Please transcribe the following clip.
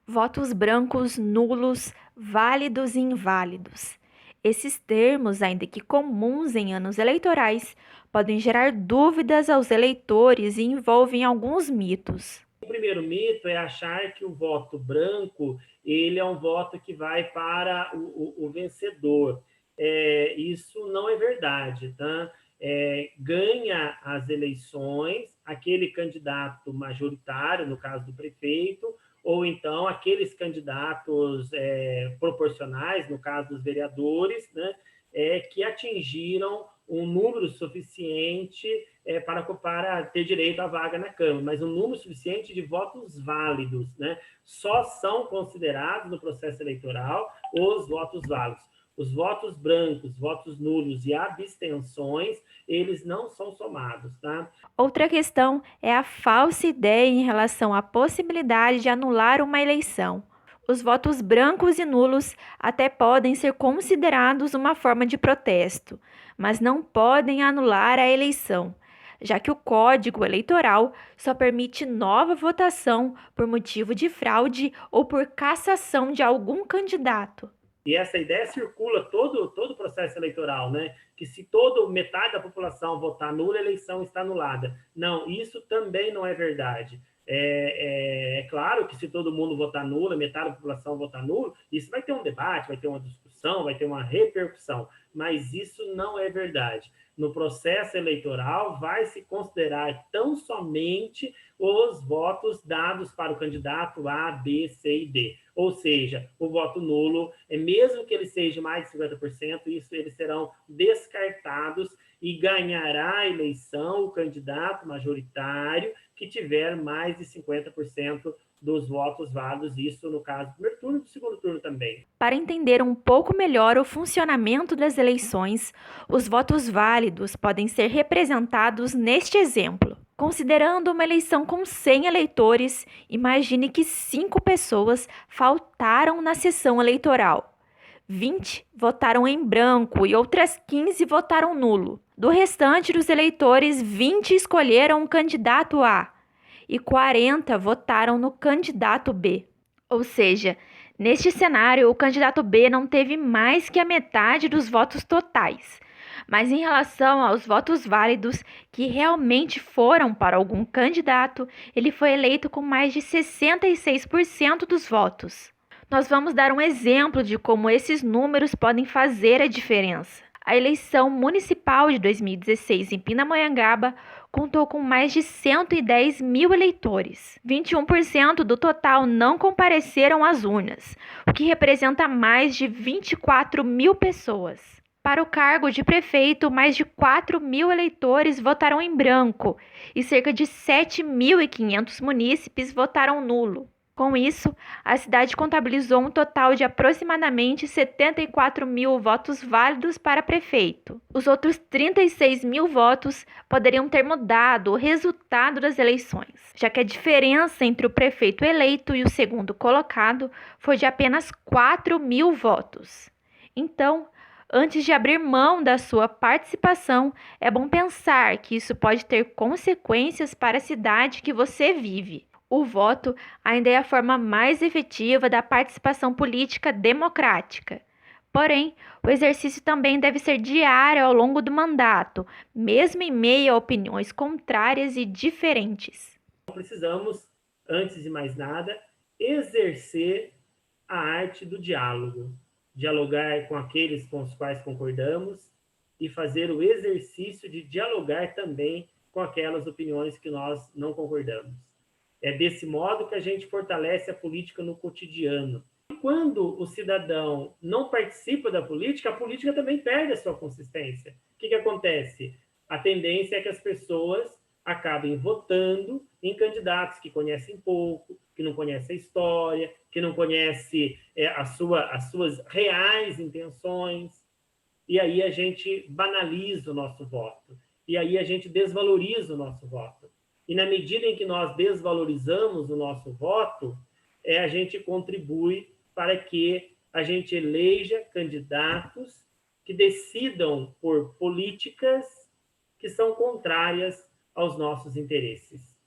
votos brancos, nulos, válidos e inválidos. Esses termos, ainda que comuns em anos eleitorais, podem gerar dúvidas aos eleitores e envolvem alguns mitos. O primeiro mito é achar que o voto branco ele é um voto que vai para o vencedor. Isso não é verdade, tá? Ganha as eleições aquele candidato majoritário, no caso do prefeito, ou então aqueles candidatos proporcionais, no caso dos vereadores, né, que atingiram um número suficiente para ter direito à vaga na Câmara, mas um número suficiente de votos válidos, né? Só são considerados no processo eleitoral os votos válidos. Os votos brancos, votos nulos e abstenções, eles não são somados, tá? Outra questão é a falsa ideia em relação à possibilidade de anular uma eleição. Os votos brancos e nulos até podem ser considerados uma forma de protesto, mas não podem anular a eleição, já que o Código Eleitoral só permite nova votação por motivo de fraude ou por cassação de algum candidato. E essa ideia circula todo o processo eleitoral, né? Que se metade da população votar nula, a eleição está anulada. Não, isso também não é verdade. É claro que se todo mundo votar nula, metade da população votar nulo, isso vai ter um debate, vai ter uma discussão, vai ter uma repercussão, mas isso não é verdade. No processo eleitoral, vai se considerar tão somente os votos dados para o candidato A, B, C e D. Ou seja, o voto nulo, mesmo que ele seja mais de 50%, eles serão descartados e ganhará a eleição o candidato majoritário que tiver mais de 50% dos votos válidos, isso no caso do primeiro turno e do segundo turno também. Para entender um pouco melhor o funcionamento das eleições, os votos válidos podem ser representados neste exemplo. Considerando uma eleição com 100 eleitores, imagine que 5 pessoas faltaram na sessão eleitoral. 20 votaram em branco e outras 15 votaram nulo. Do restante dos eleitores, 20 escolheram o candidato A e 40 votaram no candidato B. Ou seja, neste cenário, o candidato B não teve mais que a metade dos votos totais. Mas em relação aos votos válidos, que realmente foram para algum candidato, ele foi eleito com mais de 66% dos votos. Nós vamos dar um exemplo de como esses números podem fazer a diferença. A eleição municipal de 2016 em Pindamonhangaba contou com mais de 110 mil eleitores. 21% do total não compareceram às urnas, o que representa mais de 24 mil pessoas. Para o cargo de prefeito, mais de 4 mil eleitores votaram em branco e cerca de 7.500 munícipes votaram nulo. Com isso, a cidade contabilizou um total de aproximadamente 74 mil votos válidos para prefeito. Os outros 36 mil votos poderiam ter mudado o resultado das eleições, já que a diferença entre o prefeito eleito e o segundo colocado foi de apenas 4 mil votos. Então, antes de abrir mão da sua participação, é bom pensar que isso pode ter consequências para a cidade que você vive. O voto ainda é a forma mais efetiva da participação política democrática. Porém, o exercício também deve ser diário ao longo do mandato, mesmo em meio a opiniões contrárias e diferentes. Precisamos, antes de mais nada, exercer a arte do diálogo, dialogar com aqueles com os quais concordamos e fazer o exercício de dialogar também com aquelas opiniões que nós não concordamos. É desse modo que a gente fortalece a política no cotidiano. E quando o cidadão não participa da política, a política também perde a sua consistência. O que acontece? A tendência é que as pessoas acabem votando em candidatos que conhecem pouco, que não conhecem a história, que não conhecem as suas reais intenções. E aí a gente banaliza o nosso voto. E aí a gente desvaloriza o nosso voto. E na medida em que nós desvalorizamos o nosso voto, a gente contribui para que a gente eleja candidatos que decidam por políticas que são contrárias aos nossos interesses.